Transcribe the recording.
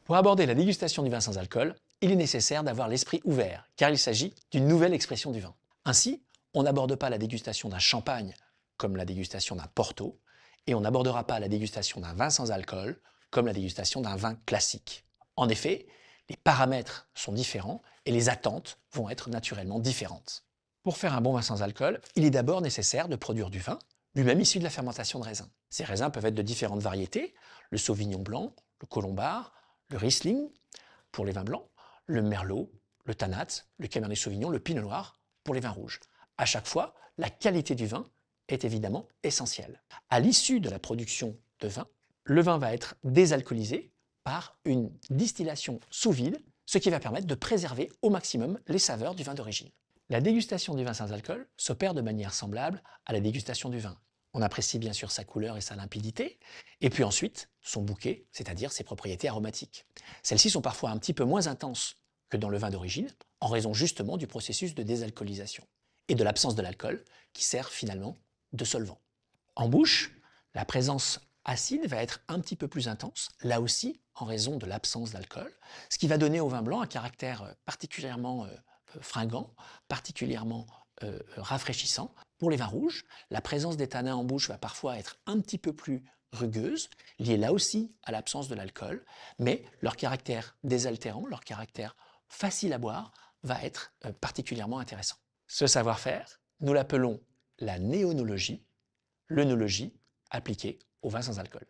Pour aborder la dégustation du vin sans alcool, il est nécessaire d'avoir l'esprit ouvert, car il s'agit d'une nouvelle expression du vin. Ainsi, on n'aborde pas la dégustation d'un champagne comme la dégustation d'un Porto, et on n'abordera pas la dégustation d'un vin sans alcool comme la dégustation d'un vin classique. En effet, les paramètres sont différents et les attentes vont être naturellement différentes. Pour faire un bon vin sans alcool, il est d'abord nécessaire de produire du vin, lui-même issu de la fermentation de raisins. Ces raisins peuvent être de différentes variétés, le Sauvignon blanc, le Colombard, le Riesling pour les vins blancs, le Merlot, le Tanat, le Cabernet Sauvignon, le Pinot Noir pour les vins rouges. À chaque fois, la qualité du vin est évidemment essentielle. À l'issue de la production de vin, le vin va être désalcoolisé par une distillation sous vide, ce qui va permettre de préserver au maximum les saveurs du vin d'origine. La dégustation du vin sans alcool s'opère de manière semblable à la dégustation du vin. On apprécie bien sûr sa couleur et sa limpidité, et puis ensuite son bouquet, c'est-à-dire ses propriétés aromatiques. Celles-ci sont parfois un petit peu moins intenses que dans le vin d'origine, en raison justement du processus de désalcoolisation et de l'absence de l'alcool qui sert finalement de solvant. En bouche, la présence acide va être un petit peu plus intense, là aussi en raison de l'absence d'alcool, ce qui va donner au vin blanc un caractère particulièrement fringant, particulièrement rafraîchissant. Pour les vins rouges, la présence des tanins en bouche va parfois être un petit peu plus rugueuse, liée là aussi à l'absence de l'alcool, mais leur caractère désaltérant, leur caractère facile à boire, va être particulièrement intéressant. Ce savoir-faire, nous l'appelons la néonologie, l'œnologie appliquée au vin sans alcool.